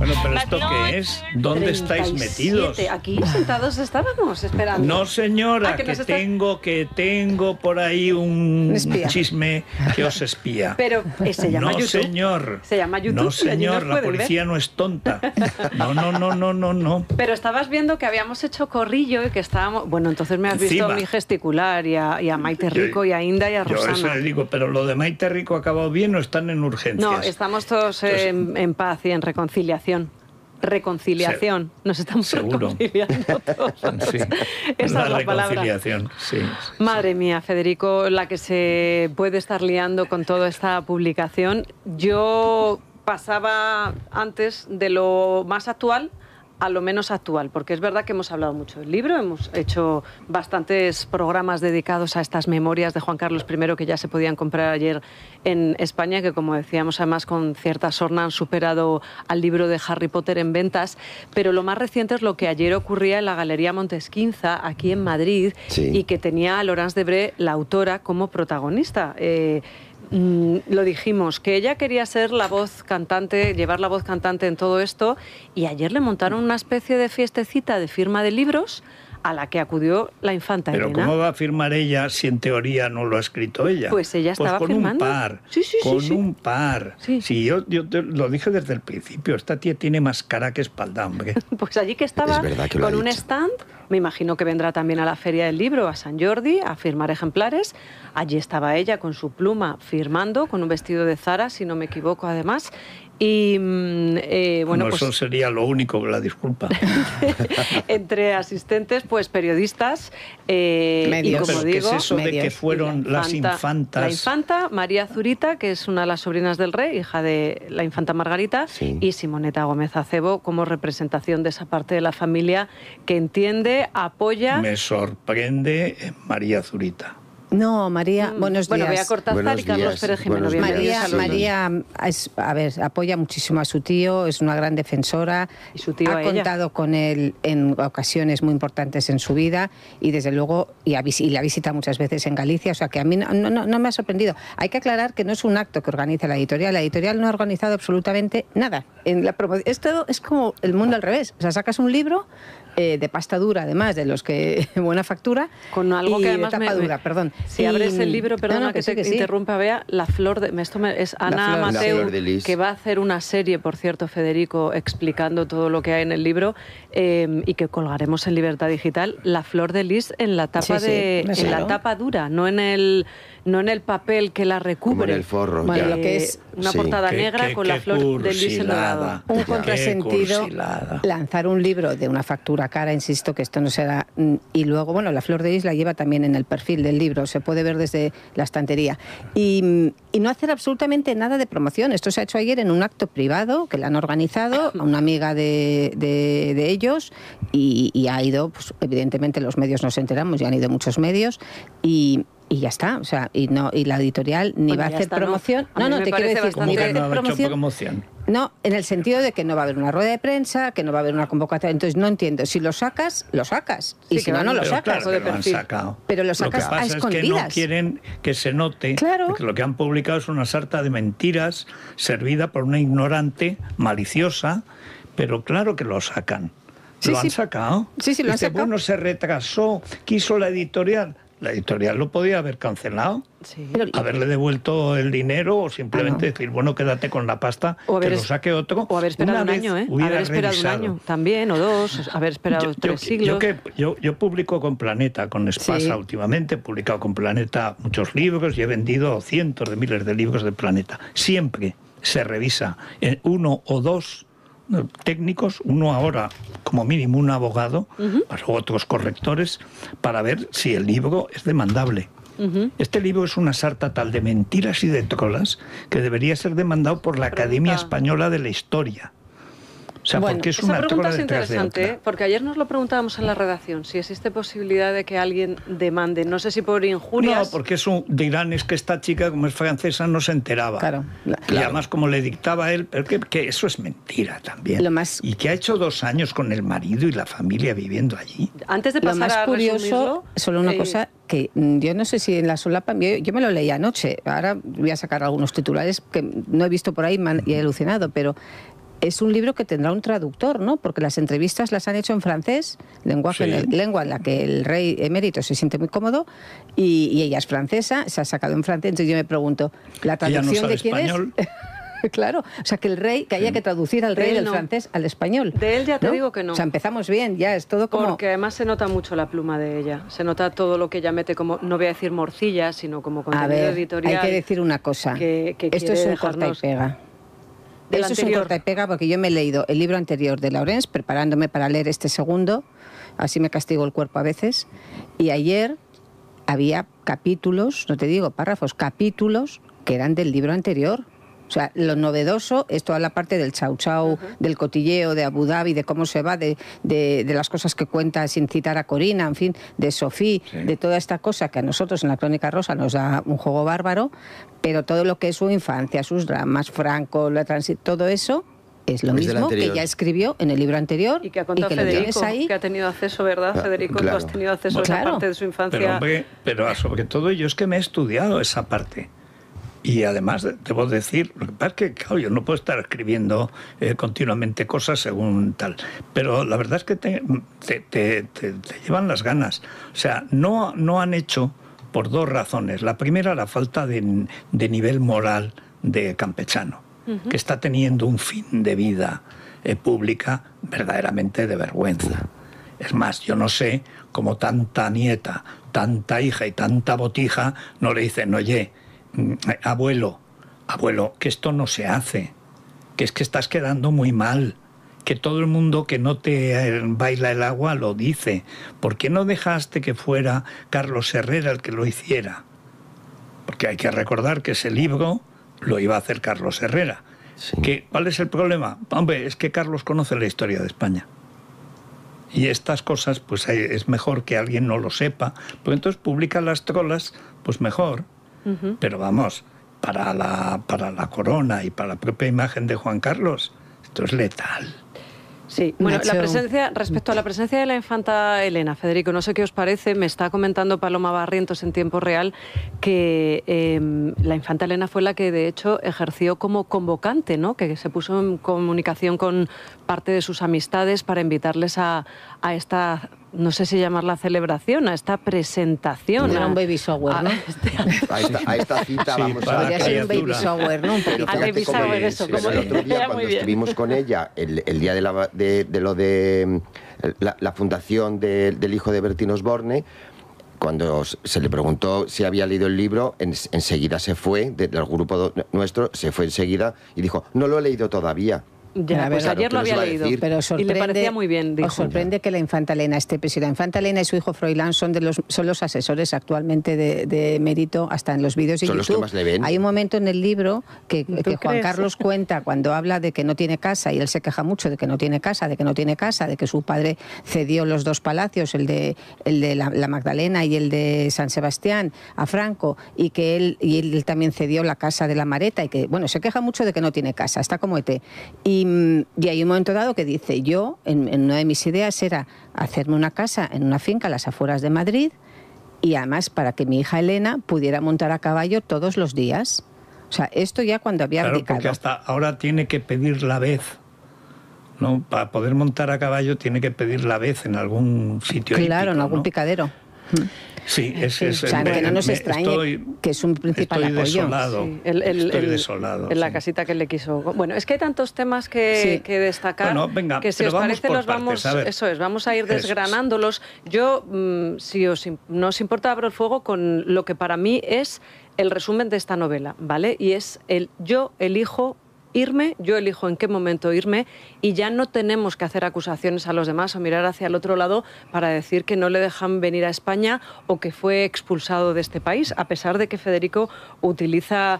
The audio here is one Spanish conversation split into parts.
Bueno, pero ¿esto qué es? ¿Dónde estáis metidos? Aquí sentados estábamos esperando. No, señora, que tengo por ahí un chisme que os espía. Pero se llama YouTube. No, señor. Se llama YouTube. No, señor, la policía no es tonta. No. Pero estabas viendo que habíamos hecho corrillo y que estábamos... Bueno, entonces me has visto a mí gesticular y a Maite Rico y a Inda y a Rosana. Yo eso le digo, pero lo de Maite Rico ha acabado bien o están en urgencias. No, estamos todos en paz y en reconciliación. Nos estamos reconciliando todos. Sí. Esa es la palabra. Sí. Madre mía, Federico, la que se puede estar liando con toda esta publicación. Yo pasaba antes de lo más actual a lo menos actual, porque es verdad que hemos hablado mucho del libro, hemos hecho bastantes programas dedicados a estas memorias de Juan Carlos I que ya se podían comprar ayer en España, que como decíamos además con cierta sorna han superado al libro de Harry Potter en ventas, pero lo más reciente es lo que ayer ocurría en la Galería Montesquinza, aquí en Madrid, y que tenía a Laurence Debré, la autora, como protagonista. Lo dijimos, que ella quería ser la voz cantante, llevar la voz cantante en todo esto, y ayer le montaron una especie de fiestecita de firma de libros a la que acudió la infanta Elena. Pero ¿cómo va a firmar ella si en teoría no lo ha escrito ella? Pues ella estaba con firmando. Un par. Sí, yo te lo dije desde el principio, esta tía tiene más cara que espalda, hombre. Pues allí que estaba con un stand, me imagino que vendrá también a la Feria del Libro, a San Jordi, a firmar ejemplares. Allí estaba ella con su pluma firmando, con un vestido de Zara, si no me equivoco además. Y bueno, no, pues eso sería lo único, la disculpa. Entre asistentes, pues periodistas, medios. Y como ¿Pero digo, qué es eso de que fueron las infantas? La infanta María Zurita, que es una de las sobrinas del rey, hija de la infanta Margarita, y Simoneta Gómez Acebo como representación de esa parte de la familia que entiende, apoya. Me sorprende María Zurita. No, María, buenos días. Bueno, Bea Cortázar y Carlos Pérez Jiménez. María apoya muchísimo a su tío, es una gran defensora, y su tío ha contado con él en ocasiones muy importantes en su vida y desde luego, y la visita muchas veces en Galicia, o sea que a mí no me ha sorprendido. Hay que aclarar que no es un acto que organiza la editorial no ha organizado absolutamente nada. Esto es como el mundo al revés, o sea, sacas un libro de pasta dura, además, de los que buena factura, con algo que además de tapa dura, perdón. Si abres el libro, perdona que te interrumpa, Bea, La Flor de... es Ana Mateu, que va a hacer una serie, por cierto, Federico, explicando todo lo que hay en el libro, y que colgaremos en Libertad Digital, La Flor de Lis en la tapa en la tapa dura, no en el papel que la recubre. Como en el forro. Bueno, lo que es una portada negra con la flor de lis en dorado. Un contrasentido, lanzar un libro de una factura cara, insisto que esto no será... Y luego, bueno, la flor de lis la lleva también en el perfil del libro, se puede ver desde la estantería. Y no hacer absolutamente nada de promoción. Esto se ha hecho ayer en un acto privado que le han organizado a una amiga de ellos y ha ido, pues evidentemente los medios nos enteramos, ya han ido muchos medios y ya está, o sea, y la editorial ni va a hacer promoción. No, te quiero decir, ni va a hacer promoción. No, en el sentido de que no va a haber una rueda de prensa, que no va a haber una convocatoria. Entonces no entiendo, si lo sacas, lo sacas. Y si no lo sacas. Claro que lo han sacado. Pero lo sacas a escondidas. Lo que pasa es que no quieren que se note que lo que han publicado es una sarta de mentiras servida por una ignorante maliciosa, pero claro que lo sacan. ¿Lo han sacado? Sí, lo han sacado. Bueno, se retrasó, quiso la editorial. La editorial lo podía haber cancelado, haberle devuelto el dinero o simplemente decir, bueno, quédate con la pasta, que lo saque otro. O haber esperado un año, haber esperado un año también, o dos, haber esperado 3 siglos. Yo publico con Planeta, con Espasa últimamente, he publicado con Planeta muchos libros y he vendido cientos de miles de libros de Planeta. Siempre se revisa uno o dos técnicos, uno ahora como mínimo un abogado, otros correctores, para ver si el libro es demandable. Este libro es una sarta tal de mentiras y de trolas que debería ser demandado por la Academia Española de la Historia. O sea, porque es una pregunta es interesante, porque ayer nos lo preguntábamos en la redacción, si existe posibilidad de que alguien demande, no sé si por injurias... No, porque dirán, es que esta chica, como es francesa, no se enteraba. Claro. Y además, como le dictaba él, pero que eso es mentira también. Y que ha hecho 2 años con el marido y la familia viviendo allí. Antes de pasar lo más a curioso, resumirlo, solo una cosa, que yo no sé si en la solapa, yo me lo leí anoche, ahora voy a sacar algunos titulares que no he visto por ahí y he alucinado, pero es un libro que tendrá un traductor, ¿no? Porque las entrevistas las han hecho en francés, lengua en la que el rey emérito se siente muy cómodo, y ella es francesa, se ha sacado en francés. Entonces yo me pregunto, ¿la traducción de quién español? Es? Claro, o sea, que haya que traducir al rey del francés al español. De él ya te digo que no. O sea, empezamos bien, ya es todo como... Porque además se nota mucho la pluma de ella. Se nota todo lo que ella mete como, no voy a decir morcilla, sino como contenido editorial. Hay que decir una cosa. Esto es un corta y pega. Eso es un corta y pega porque yo me he leído el libro anterior de Laurens preparándome para leer este segundo. Así me castigo el cuerpo a veces. Y ayer había capítulos, no te digo párrafos, capítulos que eran del libro anterior. O sea, lo novedoso es toda la parte del chau chau, del cotilleo de Abu Dhabi, de cómo se va, de las cosas que cuenta sin citar a Corina, en fin, de Sofía, de toda esta cosa que a nosotros en la Crónica Rosa nos da un juego bárbaro, pero todo lo que es su infancia, sus dramas, Franco, todo eso es lo mismo que ya escribió en el libro anterior. Y que ha contado Federico, que ha tenido acceso, ¿verdad, Federico? Claro. Tú has tenido acceso a esa parte de su infancia. Pero sobre todo yo es que me he estudiado esa parte. Y además, debo decir, lo que pasa es que, claro, yo no puedo estar escribiendo continuamente cosas según tal. Pero la verdad es que te llevan las ganas. O sea, no han hecho por dos razones. La primera, la falta de nivel moral de Campechano, que está teniendo un fin de vida pública verdaderamente de vergüenza. Es más, yo no sé cómo tanta nieta, tanta hija y tanta botija no le dicen, oye, abuelo, que esto no se hace, que es que estás quedando muy mal, que todo el mundo que no te baila el agua lo dice. ¿Por qué no dejaste que fuera Carlos Herrera el que lo hiciera? Porque hay que recordar que ese libro lo iba a hacer Carlos Herrera. Sí. ¿Cuál es el problema? Hombre, es que Carlos conoce la historia de España. Y estas cosas, pues es mejor que alguien no lo sepa, porque entonces publica las trolas, pues mejor. Pero vamos, para la corona y para la propia imagen de Juan Carlos, esto es letal. Sí, bueno, respecto a la presencia de la infanta Elena, Federico, no sé qué os parece, me está comentando Paloma Barrientos en tiempo real que la infanta Elena fue la que de hecho ejerció como convocante, ¿no? Que se puso en comunicación con parte de sus amistades para invitarles a esta, no sé si llamarla celebración, a esta presentación. Era un baby shower, ¿no? A esta cita sí, vamos a... Podría ser un baby shower, ¿no? Un poquito. Al baby shower, eso. El otro día, cuando estuvimos con ella, el día de la fundación del hijo de Bertín Osborne, cuando se le preguntó si había leído el libro, enseguida se fue, del grupo nuestro, se fue enseguida y dijo, no lo he leído todavía. Ya, pues claro, ayer lo había leído, pero y le parecía muy bien. Dijo. Os sorprende que la infanta Elena esté presida. La infanta Elena y su hijo Froilán son los asesores actualmente de mérito, hasta en los vídeos de YouTube. Son los que más le ven. Hay un momento en el libro que Juan Carlos cuenta cuando habla de que no tiene casa, y él se queja mucho de que no tiene casa, de que su padre cedió los dos palacios, el de la Magdalena y el de San Sebastián, a Franco, y que él también cedió la casa de la Mareta, y que, bueno, se queja mucho de que no tiene casa, está como ET. Y hay un momento dado que dice, yo, en una de mis ideas era hacerme una casa en una finca a las afueras de Madrid, y además para que mi hija Elena pudiera montar a caballo todos los días. O sea, esto ya cuando había abdicado. Claro, porque hasta ahora tiene que pedir la vez, ¿no? Para poder montar a caballo tiene que pedir la vez en algún sitio claro, hípico, en algún ¿no? picadero. Sí, o sea, que no nos extrañe que es un principal apoyo. Desolado, sí. Estoy desolado. En la casita que le quiso... Bueno, es que hay tantos temas que destacar, bueno, venga, que si os parece los vamos... Eso es, vamos a ir desgranándolos. Yo, si no os importa, abro el fuego con lo que para mí es el resumen de esta novela, ¿vale? Y es yo elijo irme, yo elijo en qué momento irme, y ya no tenemos que hacer acusaciones a los demás o mirar hacia el otro lado para decir que no le dejan venir a España o que fue expulsado de este país, a pesar de que Federico utiliza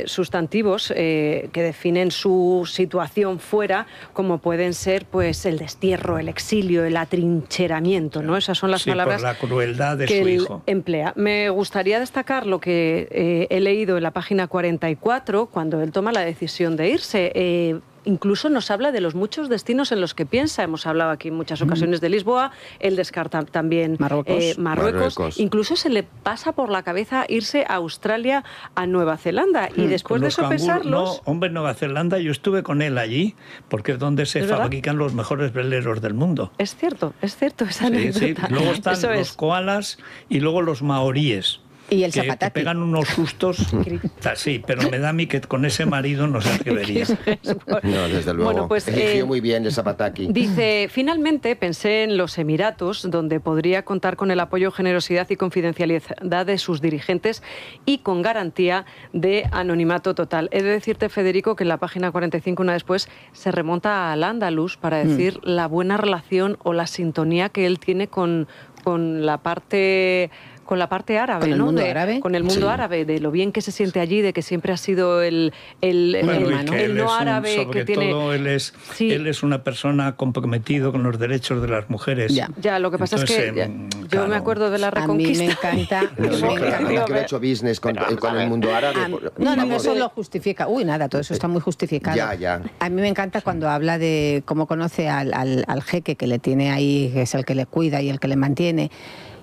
sustantivos que definen su situación fuera, como pueden ser pues el destierro, el exilio, el atrincheramiento, ¿no? Esas son las palabras por la crueldad de que su él hijo emplea. Me gustaría destacar lo que he leído en la página 44, cuando él toma la decisión de irse. Incluso nos habla de los muchos destinos en los que piensa. Hemos hablado aquí en muchas ocasiones de Lisboa, él descarta también Marruecos. Incluso se le pasa por la cabeza irse a Australia, a Nueva Zelanda. Y después de sopesarlos... No, hombre, Nueva Zelanda, yo estuve con él allí, porque es donde se fabrican los mejores veleros del mundo. Es cierto esa anécdota. Sí. Luego están los koalas y luego los maoríes. Y el que pegan unos sustos. Sí, pero me da a mí que con ese marido no se atrevería. No, desde luego. Bueno, pues, eligió muy bien el Zapataki. Dice, finalmente pensé en los Emiratos, donde podría contar con el apoyo, generosidad y confidencialidad de sus dirigentes y con garantía de anonimato total. He de decirte, Federico, que en la página 45, una después, se remonta al Andalus para decir la buena relación o la sintonía que él tiene con la parte árabe, ¿con el ¿no? mundo árabe? Con el mundo árabe, de lo bien que se siente allí, de que siempre ha sido el no árabe que tiene... Todo él es una persona comprometido con los derechos de las mujeres. Ya, lo que pasa es que yo me acuerdo de la Reconquista. A mí me encanta. que ha hecho business con el mundo árabe. No, eso lo justifica. Nada, todo eso está muy justificado. Ya. A mí me encanta cuando habla de cómo conoce al jeque que le tiene ahí, que es el que le cuida y el que le mantiene,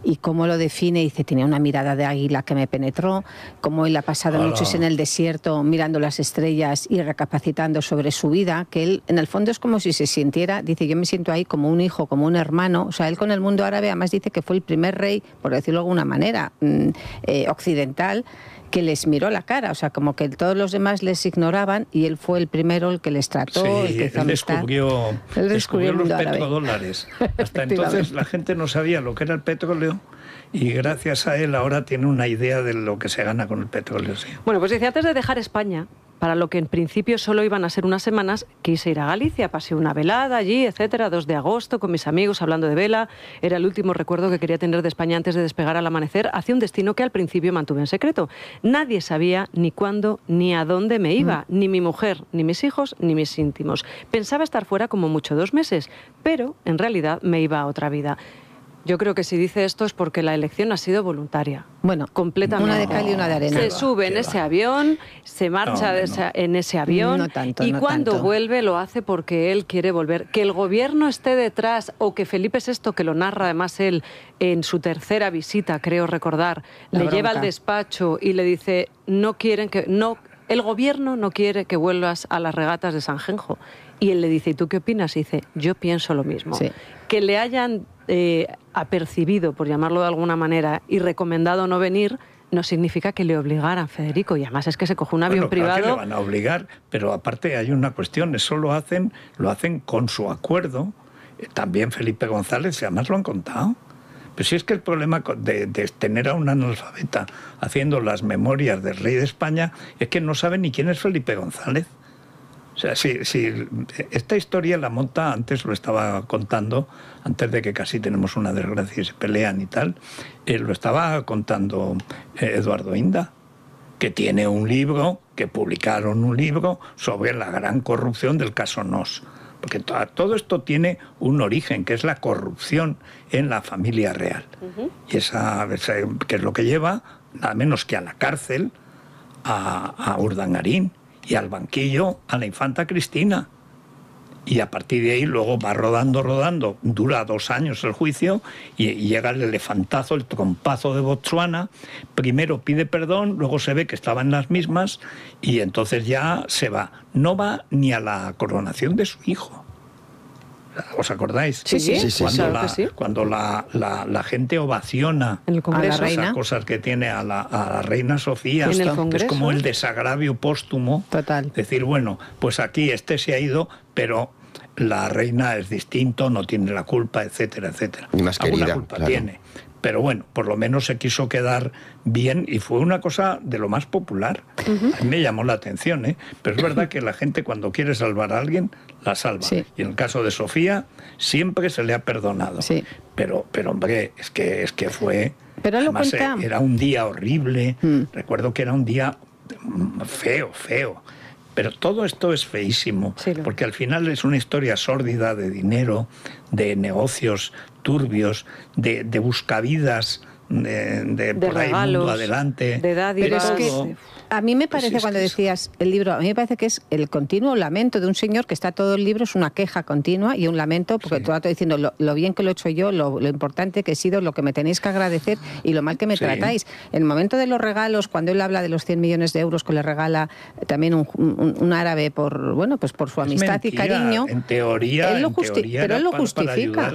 y cómo lo define. Dice, tenía una mirada de águila que me penetró, cómo él ha pasado noches en el desierto mirando las estrellas y recapacitando sobre su vida, que él en el fondo es como si se sintiera, dice, yo me siento ahí como un hijo, como un hermano. O sea, él con el mundo árabe además dice que fue el primer rey, por decirlo de alguna manera, occidental, que les miró la cara, o sea, como que todos los demás les ignoraban y él fue el primero el que les trató, el que hizo amistad. Él descubrió los petrodólares. Hasta entonces la gente no sabía lo que era el petróleo y gracias a él ahora tiene una idea de lo que se gana con el petróleo. Sí. Bueno, pues dice, antes de dejar España, para lo que en principio solo iban a ser unas semanas, quise ir a Galicia, pasé una velada allí, etcétera, 2 de agosto, con mis amigos hablando de vela. Era el último recuerdo que quería tener de España antes de despegar al amanecer hacia un destino que al principio mantuve en secreto. Nadie sabía ni cuándo ni a dónde me iba, ni mi mujer, ni mis hijos, ni mis íntimos. Pensaba estar fuera como mucho 2 meses, pero en realidad me iba a otra vida. Yo creo que si dice esto es porque la elección ha sido voluntaria. Bueno, completamente. Una de cal y una de arena. Se sube en ese avión, se marcha en ese avión y cuando vuelve lo hace porque él quiere volver. Que el gobierno esté detrás o que Felipe VI, que lo narra además él en su tercera visita, creo recordar, le lleva al despacho y le dice, el gobierno no quiere que vuelvas a las regatas de Sanjenjo. Y él le dice, ¿y tú qué opinas? Y dice, yo pienso lo mismo. Sí. Que le hayan apercibido, por llamarlo de alguna manera, y recomendado no venir, no significa que le obligaran, Federico. Y además es que se coge un avión privado. Claro que le van a obligar, pero aparte hay una cuestión, eso lo hacen con su acuerdo. También Felipe González, y además lo han contado. Pero si es que el problema de tener a un analfabeta haciendo las memorias del rey de España es que no sabe ni quién es Felipe González. O sea, si esta historia la monta, antes lo estaba contando, antes de que casi tenemos una desgracia y se pelean y tal, lo estaba contando Eduardo Inda, que tiene un libro, que publicaron un libro sobre la gran corrupción del caso Nos. Porque todo esto tiene un origen, que es la corrupción en la familia real. Y esa que es lo que lleva, nada menos que a la cárcel, a Urdangarín, y al banquillo a la infanta Cristina. Y a partir de ahí luego va rodando, dura 2 años el juicio y llega el elefantazo, el trompazo de Botsuana. Primero pide perdón, luego se ve que estaba en las mismas y entonces ya se va. No va ni a la coronación de su hijo. ¿Os acordáis? Sí. Cuando la gente ovaciona esas cosas que tiene a la reina Sofía, que es como el desagravio póstumo. Total. Decir, bueno, pues aquí se ha ido, pero la reina es distinto, no tiene la culpa, etcétera, etcétera. Ni más querida. Alguna culpa tiene. Pero bueno, por lo menos se quiso quedar bien y fue una cosa de lo más popular. A mí me llamó la atención, ¿eh? Pero es verdad que la gente cuando quiere salvar a alguien, la salva. Sí. Y en el caso de Sofía, siempre se le ha perdonado. Sí. Pero hombre, es que fue... Pero además, era un día horrible. Recuerdo que era un día feo. Pero todo esto es feísimo, porque al final es una historia sórdida de dinero, de negocios turbios, de buscavidas, de por regalos, ahí mundo adelante. De dádivas. A mí me parece, cuando decías el libro, a mí me parece que es el continuo lamento de un señor que está todo el libro, es una queja continua y un lamento, porque todo el rato diciendo lo bien que lo he hecho yo, lo importante que he sido, lo que me tenéis que agradecer y lo mal que me tratáis. En el momento de los regalos, cuando él habla de los 100 millones de euros que le regala también un árabe por su amistad mentira, y cariño, en teoría, pero él lo justifica.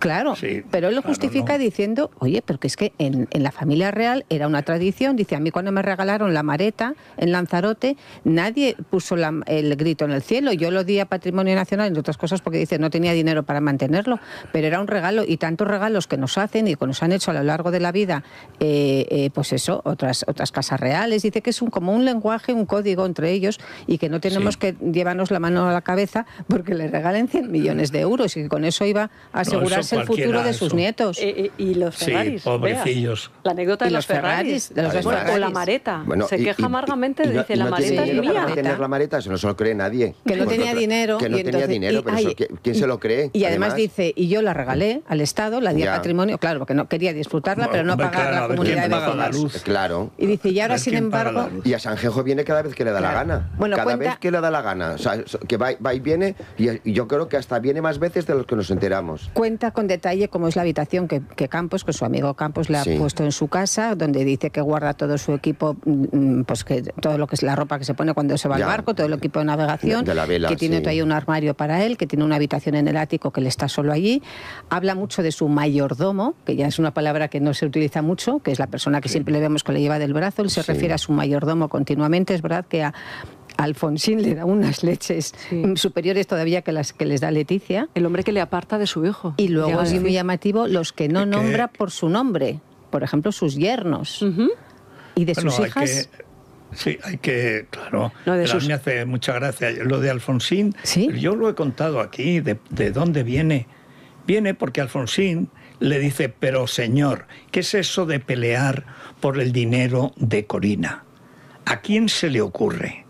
Claro, pero él lo justifica diciendo, oye, pero que es que en la familia real era una tradición, dice, a mí cuando me regalaron la mareta en Lanzarote, nadie puso el grito en el cielo. Yo lo di a Patrimonio Nacional, entre otras cosas, porque dice no tenía dinero para mantenerlo, pero era un regalo, y tantos regalos que nos hacen y que nos han hecho a lo largo de la vida, otras casas reales. Dice que es como un lenguaje, un código entre ellos, y que no tenemos que llevarnos la mano a la cabeza porque le regalen 100 millones de euros y que con eso iba a asegurarse el futuro de sus nietos. Y los Ferraris. Sí, pobrecillos. La anécdota de los Ferraris. O la mareta. Bueno, se queja amargamente, dice, la maleta es mía. Para tener la maleta, eso no se lo cree nadie. Que no tenía dinero. Que no tenía dinero, pero eso, ¿quién se lo cree? Y además dice, y yo la regalé al Estado, la di a Patrimonio, claro, porque no quería disfrutarla, pero no pagar la comunidad de vecinos. Claro. Y dice, y ahora sin embargo... Y a Sanjenjo viene cada vez que le da la gana. Cada vez que le da la gana. O sea, que va y viene, y yo creo que hasta viene más veces de los que nos enteramos. Cuenta con detalle cómo es la habitación que Campos, que su amigo Campos le ha puesto en su casa, donde dice que guarda todo su equipo, pues que todo lo que es la ropa que se pone cuando se va al barco, todo el equipo de navegación, de la vela, que tiene todavía un armario para él, que tiene una habitación en el ático que él está solo allí. Habla mucho de su mayordomo, que ya es una palabra que no se utiliza mucho, que es la persona que siempre le vemos que le lleva del brazo. Él se refiere a su mayordomo continuamente. Es verdad que a Alfonsín le da unas leches superiores todavía que las que les da Leticia. El hombre que le aparta de su hijo. Y luego es muy llamativo los que no nombra por su nombre. Por ejemplo, sus yernos. Y de sus hijas... claro. A mí me hace mucha gracia lo de Alfonsín. Yo lo he contado aquí, de dónde viene. Viene porque Alfonsín le dice, pero señor, ¿qué es eso de pelear por el dinero de Corina? ¿A quién se le ocurre?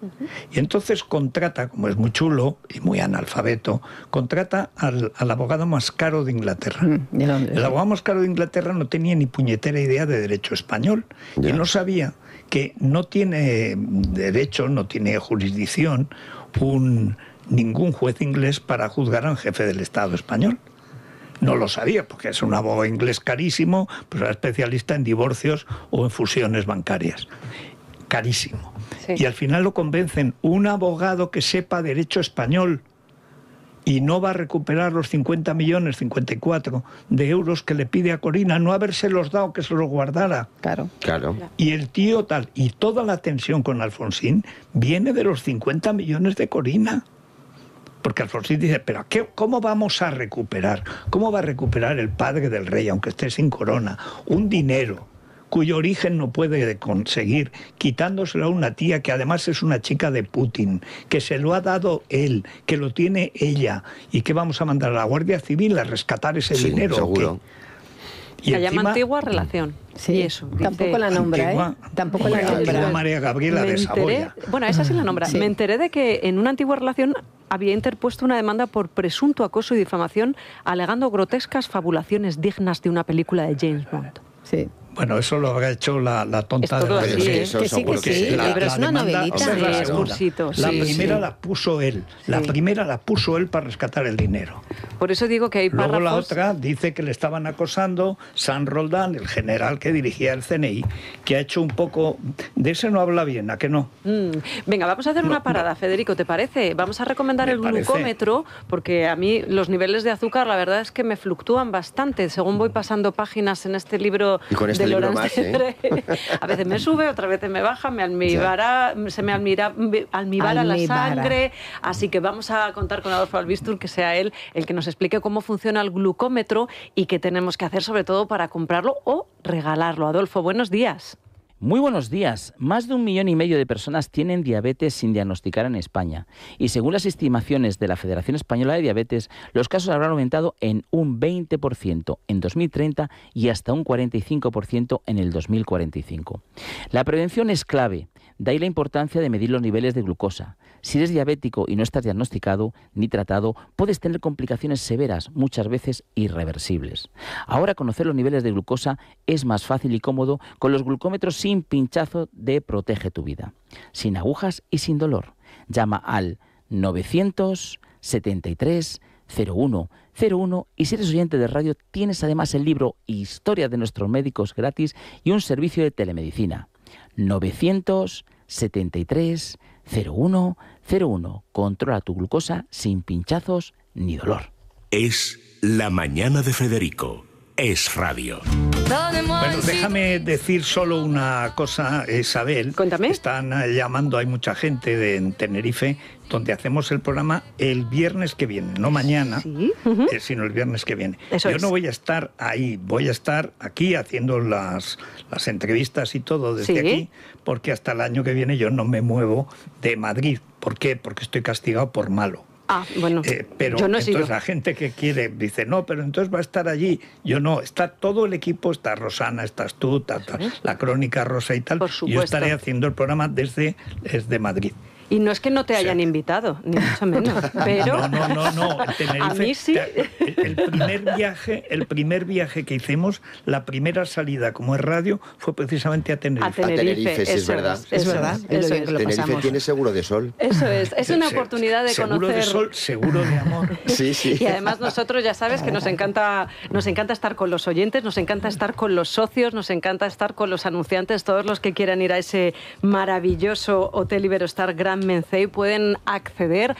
Y entonces contrata, como es muy chulo y muy analfabeto, contrata al abogado más caro de Inglaterra. El abogado más caro de Inglaterra no tenía ni puñetera idea de derecho español y no sabía que no tiene derecho, no tiene jurisdicción ningún juez inglés para juzgar al jefe del Estado español. No lo sabía, porque es un abogado inglés carísimo, pues era especialista en divorcios o en fusiones bancarias. Carísimo. Y al final lo convencen, un abogado que sepa derecho español y no va a recuperar los 54 millones de euros que le pide a Corina, no habérselos dado, que se los guardara. Claro. Y el tío tal, y toda la tensión con Alfonsín viene de los 50 millones de Corina. Porque Alfonsín dice, pero ¿cómo vamos a recuperar? ¿Cómo va a recuperar el padre del rey, aunque esté sin corona, un dinero cuyo origen no puede conseguir, quitándoselo a una tía que además es una chica de Putin, que se lo ha dado él, que lo tiene ella, y que vamos a mandar a la Guardia Civil a rescatar ese dinero? Seguro. Y se llama antigua relación. Sí, eso. Tampoco la nombra, Tampoco la nombra. María Gabriela de Saboya. Bueno, esa sí la nombra. Me enteré de que en una antigua relación había interpuesto una demanda por presunto acoso y difamación, alegando grotescas fabulaciones dignas de una película de James Bond. Sí. Bueno, eso lo habrá hecho la tonta de la pero es una novelita. La primera la puso él. La primera la puso él para rescatar el dinero. Por eso digo que hay párrafos... Luego la otra dice que le estaban acosando San Roldán, el general que dirigía el CNI, que ha hecho un poco... De ese no habla bien, ¿a que no? Venga, vamos a hacer una parada, Federico, ¿te parece? Vamos a recomendar el glucómetro, porque a mí los niveles de azúcar, la verdad es que me fluctúan bastante según voy pasando páginas en este libro... Y con este libro más, A veces me sube, otras veces me baja, se me almibara la sangre. Así que vamos a contar con Adolfo Albistur, que sea él el que nos explique cómo funciona el glucómetro y qué tenemos que hacer, sobre todo, para comprarlo o regalarlo. Adolfo, buenos días. Muy buenos días. Más de 1,5 millones de personas tienen diabetes sin diagnosticar en España. Y según las estimaciones de la Federación Española de Diabetes, los casos habrán aumentado en un 20% en 2030 y hasta un 45% en el 2045. La prevención es clave. De ahí la importancia de medir los niveles de glucosa. Si eres diabético y no estás diagnosticado ni tratado, puedes tener complicaciones severas, muchas veces irreversibles. Ahora conocer los niveles de glucosa es más fácil y cómodo con los glucómetros sin pinchazo de Protege tu Vida, sin agujas y sin dolor. Llama al 973 0101 y si eres oyente de radio tienes además el libro Historia de nuestros médicos gratis y un servicio de telemedicina. 973 0101. Controla tu glucosa sin pinchazos ni dolor. Es La Mañana de Federico. Es radio. Bueno, déjame decir solo una cosa, Isabel. Cuéntame. Están llamando, hay mucha gente en Tenerife, donde hacemos el programa el viernes que viene, no mañana, ¿Sí? Sino el viernes que viene. Eso Yo es. no voy a estar ahí, voy a estar aquí haciendo las entrevistas y todo desde ¿Sí? aquí, porque hasta el año que viene yo no me muevo de Madrid. ¿Por qué? Porque estoy castigado por malo. Ah, bueno, Pero yo no he entonces sido. la gente que quiere dice, no, pero entonces va a estar allí. Yo no, está todo el equipo, está Rosana, estás tú, la Crónica Rosa y tal. Por Yo supuesto. estaré haciendo el programa desde Madrid. Y no es que no te hayan invitado, ni mucho menos, pero No. En Tenerife, a mí sí. El primer viaje que hicimos, la primera salida como es radio, fue precisamente a Tenerife. A Tenerife, sí, es eso verdad. Es verdad, es eso lo bien que lo Tenerife pasamos. tiene seguro de sol. Eso es una oportunidad de seguro conocer. de sol, seguro de amor. Sí, sí. Y además nosotros ya sabes que nos encanta estar con los oyentes, nos encanta estar con los socios, nos encanta estar con los anunciantes, todos los que quieran ir a ese maravilloso Hotel Iberostar Gran Mencey puede acceder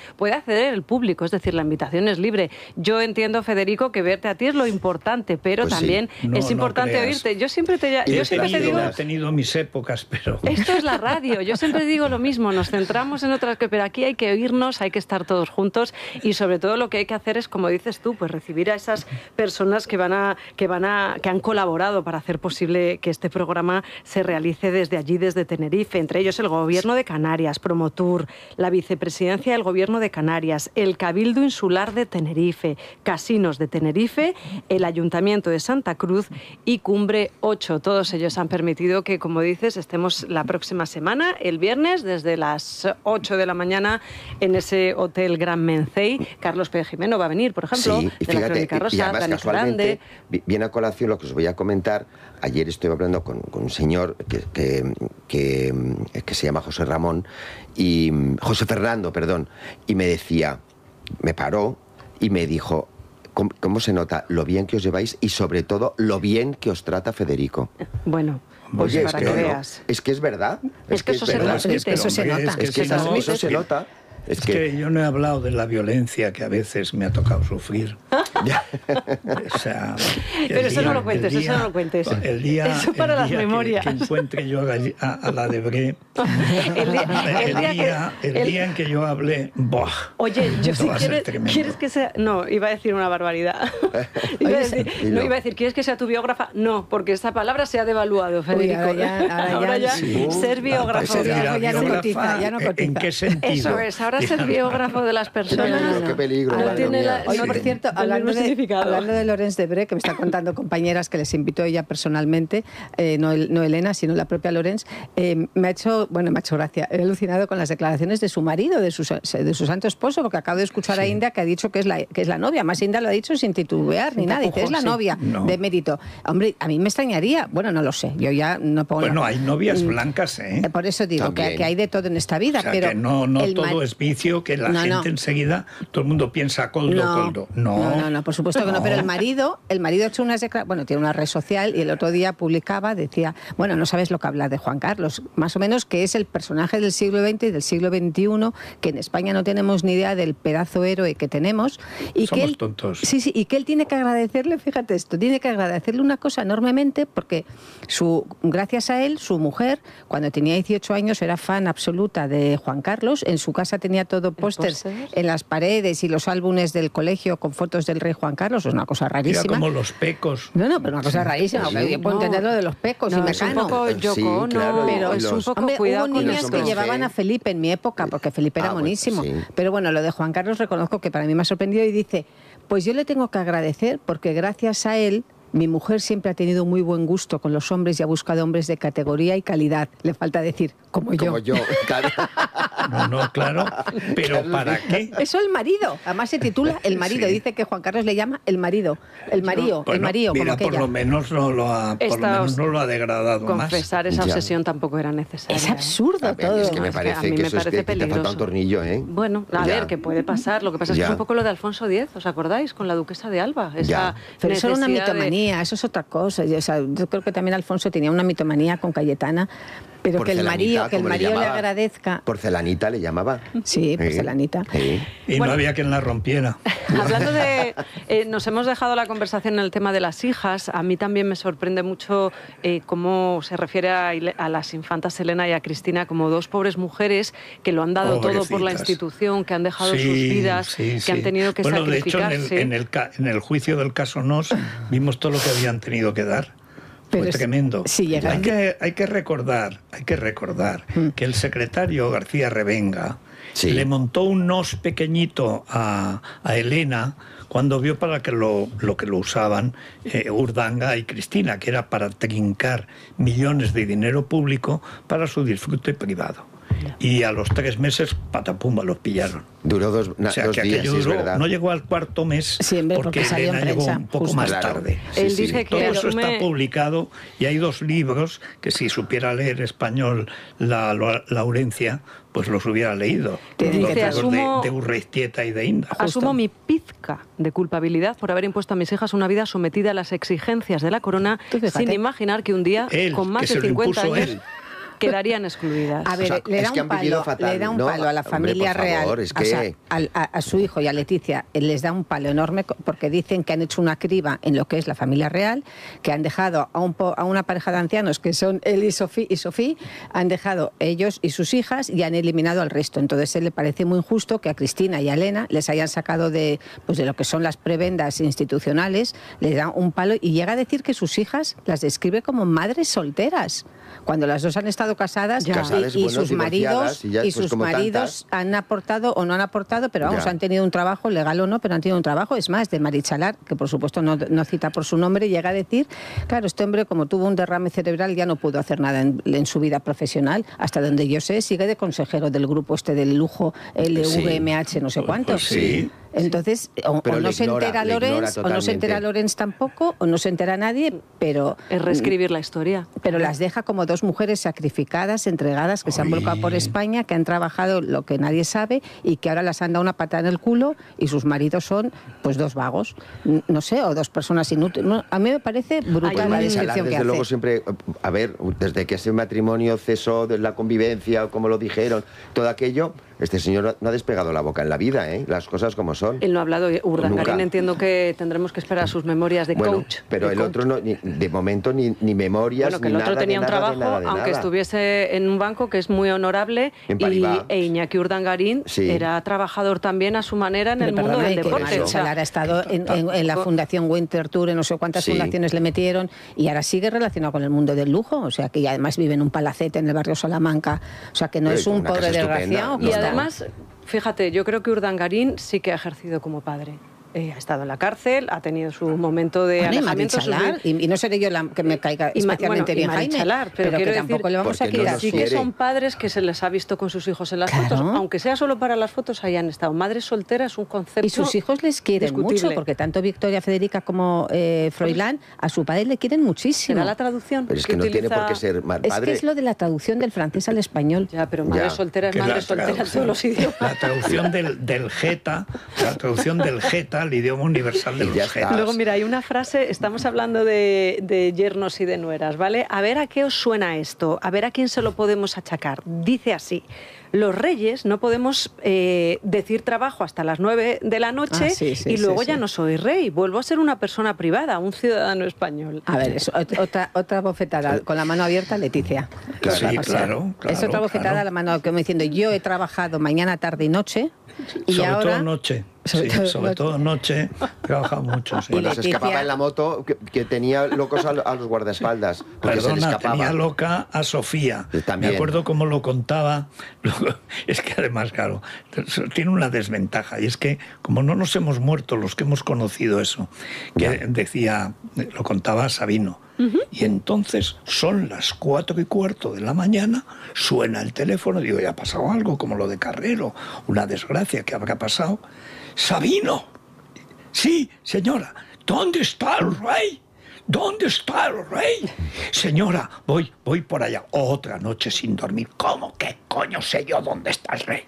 el público, es decir, la invitación es libre. Yo entiendo, Federico, que verte a ti es lo importante, pero Pues sí. también No, es no importante creas. oírte. Yo siempre te digo, He tenido mis épocas, pero... esto es la radio, yo siempre digo lo mismo, nos centramos en otras, pero aquí hay que oírnos, hay que estar todos juntos y sobre todo lo que hay que hacer es, como dices tú, pues recibir a esas personas que han colaborado para hacer posible que este programa se realice desde allí, desde Tenerife, entre ellos el Gobierno de Canarias, Promotur, la Vicepresidencia del Gobierno de Canarias, el Cabildo Insular de Tenerife, Casinos de Tenerife, el Ayuntamiento de Santa Cruz y Cumbre 8. Todos ellos han permitido que, como dices, estemos la próxima semana, el viernes, desde las 8 de la mañana en ese Hotel Gran Mencey. Carlos Pérez Jimeno va a venir, por ejemplo, Sí, y de la Crónica y Rosa, además Dani casualmente Grande. viene a colación lo que os voy a comentar. Ayer estuve hablando con un señor que se llama José Fernando, y me decía, me paró y me dijo, ¿cómo se nota lo bien que os lleváis y sobre todo lo bien que os trata Federico? Bueno, pues Oye, para que veas. Es que es verdad. Es que eso se verdad. transmite. Eso se nota. Es que eso se nota. Es que yo no he hablado de la violencia que a veces me ha tocado sufrir. O sea, pero eso no lo cuentes, eso no lo cuentes. Eso para las memorias. Que encuentre yo a la de Bre. El día en que yo hablé, ¡buah! Oye, yo Esto si va a ser tremendo. quieres que sea... No, iba a decir una barbaridad. iba a decir, ¿quieres que sea tu biógrafa? No, porque esa palabra se ha devaluado, Federico. Ahora ya, Sí. Ser biógrafo. ya no cotiza, ya no cotiza. ¿En qué sentido? Eso es, ahora ser biógrafo de las personas. Qué peligro, Ahora madre tiene mía. Oye, por cierto, hablando significado. de Laurence Debré, que me está contando compañeras que les invitó ella personalmente, no Elena, sino la propia Laurence, me ha hecho gracia. He alucinado con las declaraciones de su marido, de su santo esposo, porque acabo de escuchar a India que ha dicho que es la novia. Más India lo ha dicho sin titubear ni nada. Dice, es la novia de mérito. Hombre, a mí me extrañaría. Bueno, no lo sé. Yo ya no pongo... Bueno, hay novias blancas, ¿eh? Por eso digo que hay de todo en esta vida. O sea, pero que no todo es vicio, que la gente enseguida, todo el mundo piensa coldo. No, por supuesto que no. Pero el marido ha hecho unas declaraciones, bueno, tiene una red social y el otro día publicaba, decía, bueno, no sabes lo que habla de Juan Carlos, más o menos que es el personaje del siglo XX y del siglo XXI, que en España no tenemos ni idea del pedazo héroe que tenemos. Y somos que él, tontos. Sí, y que él tiene que agradecerle, fíjate esto, tiene que agradecerle una cosa enormemente porque gracias a él, su mujer, cuando tenía 18 años, era fan absoluta de Juan Carlos, en su casa tenía todo pósters en las paredes y los álbumes del colegio con fotos del rey Juan Carlos, es una cosa rarísima. Era como los pecos. No, pero una cosa rarísima, porque yo puedo entender lo de los pecos y es un poco Yoko, pero es un poco hubo niñas que hombres llevaban a Felipe en mi época, porque Felipe era monísimo. Bueno, sí. Pero bueno, lo de Juan Carlos reconozco que para mí me ha sorprendido y dice, pues yo le tengo que agradecer porque gracias a él Mi mujer siempre ha tenido muy buen gusto con los hombres y ha buscado hombres de categoría y calidad. Le falta decir, como yo. Como yo, claro. No, claro. Pero ¿para qué? Eso el marido. Además se titula El marido. Sí. Dice que Juan Carlos le llama el marido. El marido, Bueno, el marido, mira, como aquella. por lo menos no lo ha degradado más. Confesar esa obsesión tampoco era necesaria. Es absurdo A ver, todo. es que me a parece mí que me eso es parece que te falta peligroso. un tornillo, ¿eh? Bueno, a Ya. ver, que puede pasar. Lo que pasa es que Ya. es un poco lo de Alfonso X, ¿os acordáis? Con la duquesa de Alba. Ya. Pero eso era una necesidad de- mitomanía, eso es otra cosa. Yo creo que también Alfonso tenía una mitomanía con Cayetana, pero que el marido Porcelanita, como le llamaba. agradezca. Porcelanita le llamaba. Sí, porcelanita. Sí. Y Bueno. no había quien la rompiera. Hablando de... nos hemos dejado la conversación en el tema de las hijas. A mí también me sorprende mucho cómo se refiere a las infantas Elena y a Cristina como dos pobres mujeres que lo han dado todo por la Pobrecitas. institución, que han dejado Sí, sus vidas, sí, que sí. han tenido que bueno, de hecho, sacrificarse. en el juicio del caso Nos vimos todo lo que habían tenido que dar. Pero Fue es- tremendo. sí, llega- Hay que recordar que el secretario García Revenga Sí. le montó un nos pequeñito a Elena cuando vio para que lo usaban Urdanga y Cristina, que era para trincar millones de dinero público para su disfrute privado. Y a los 3 meses, patapumba, los pillaron. Duró dos O sea, días, que aquello sí, es duró, verdad. no llegó al cuarto mes Sí, hombre, porque salió en Elena llegó prensa, un poco justo. más Claro. tarde. Él Sí, dice sí. que Todo eso asume- está publicado y hay 2 libros que si supiera leer español Laurencia, pues los hubiera leído. Te Los dice, libros asumo- de Urreistieta y de Inda. Asumo mi pizca de culpabilidad por haber impuesto a mis hijas una vida sometida a las exigencias de la corona, Tú fíjate. sin imaginar que un día, Él, con que más se de lo 50 impuso años, él. quedarían excluidas. A ver, O sea, le es da que un han vivido palo, fatal, le da un ¿no? palo a la Hombre, familia por favor, real, es o sea, que- a su hijo y a Leticia, les da un palo enorme porque dicen que han hecho una criba en lo que es la familia real, que han dejado a una pareja de ancianos que son él y Sofía, han dejado ellos y sus hijas y han eliminado al resto. Entonces, él le parece muy injusto que a Cristina y a Elena les hayan sacado de lo que son las prebendas institucionales, les da un palo y llega a decir que sus hijas las describe como madres solteras, cuando las dos han estado casadas Ya. Casadas, y bueno, sus maridos, divorciadas, y ya, pues, sus como maridos han aportado o no han aportado, pero vamos, Ya. han tenido un trabajo, legal o no, pero han tenido un trabajo. Es más, de Marichalar, que por supuesto no cita por su nombre, llega a decir, claro, este hombre como tuvo un derrame cerebral ya no pudo hacer nada en su vida profesional, hasta donde yo sé, sigue de consejero del grupo este del lujo, LVMH, no sé cuántos. Pues sí. Entonces, o Pero no le se ignora, entera le ignora Lorenz, o no se entera totalmente. Lorenz tampoco, o no se entera nadie, pero Es reescribir la historia. pero las deja como dos mujeres sacrificadas, entregadas, que se han volcado por España, que han trabajado lo que nadie sabe y que ahora las han dado una patada en el culo y sus maridos son pues 2 vagos, no sé, o 2 personas inútiles. No, a mí me parece brutal la Marichalar, descripción que desde hace. luego, siempre, a ver, desde que ese matrimonio cesó de la convivencia, como lo dijeron, todo aquello, este señor no ha despegado la boca en la vida, ¿eh? Las cosas como son. Él no ha hablado. Urdangarín, Nunca. entiendo que tendremos que esperar a sus memorias de Bueno, coach. pero de el coach. otro, no, de momento, ni memorias, Bueno, que ni el otro nada, tenía de un nada, de trabajo, nada, de aunque nada. estuviese en un banco que es muy honorable, En Paribas. e Iñaki Urdangarín Sí. era trabajador también a su manera en el Pero mundo del perdona, que deporte. O sea, Marichalar ha estado en la Fundación Winter Tour, en no sé cuántas Sí. fundaciones le metieron, y ahora sigue relacionado con el mundo del lujo, o sea, que y además vive en un palacete en el barrio Salamanca, o sea, que no Pero es con un una pobre casa estupenda, desgraciado. no, y que está- además, fíjate, yo creo que Urdangarín sí que ha ejercido como padre. Ha estado en la cárcel, ha tenido su momento de Bueno, y alejamiento. Marichalar, y no seré yo la que me caiga especialmente bien, Jaime, Marichalar, pero que quiero tampoco decir, le vamos a porque no quitar nos sí su... que quiere. son padres que se les ha visto con sus hijos en las Claro. fotos, aunque sea solo para las fotos, hayan estado. Madres solteras es un concepto Y sus hijos les quieren discutible. mucho, porque tanto Victoria Federica como Froilán a su padre le quieren muchísimo. ¿Será la traducción? Pero es que no tiene por qué ser mal Es padre. que es lo de la traducción del francés al español. Ya, pero madre Ya. soltera es Que madre la soltera en traducción- todos los idiomas. La traducción del Geta, la traducción del Geta al idioma universal de Y los ya está. Getas. Luego, mira, hay una frase, estamos hablando de yernos y de nueras, ¿vale? A ver a qué os suena esto, a ver a quién se lo podemos achacar. Dice así: los reyes no podemos decir trabajo hasta las 9 de la noche y luego ya no soy rey, vuelvo a ser una persona privada, un ciudadano español. A ver, es otra bofetada con la mano abierta, Leticia. Claro, sí, O sea, claro, es otra bofetada claro. a la mano, como diciendo, yo he trabajado mañana, tarde y noche y Sobre ahora... todo noche. Sobre todo noche, trabajaba mucho. Sí. Bueno, se escapaba en la moto, que tenía locos a los guardaespaldas. Perdona, tenía loca a Sofía. También. Me acuerdo cómo lo contaba. Es que además, claro, tiene una desventaja. Y es que, como no nos hemos muerto los que hemos conocido eso, que decía, lo contaba Sabino. Y entonces son las 4:15 de la mañana, suena el teléfono, digo, ya ha pasado algo, como lo de Carrero, una desgracia que habrá pasado. ¡Sabino! Sí, señora, ¿dónde está el rey? ¿Dónde está el rey? Señora, voy por allá. Otra noche sin dormir. ¿Cómo? ¿Qué coño sé yo dónde está el rey?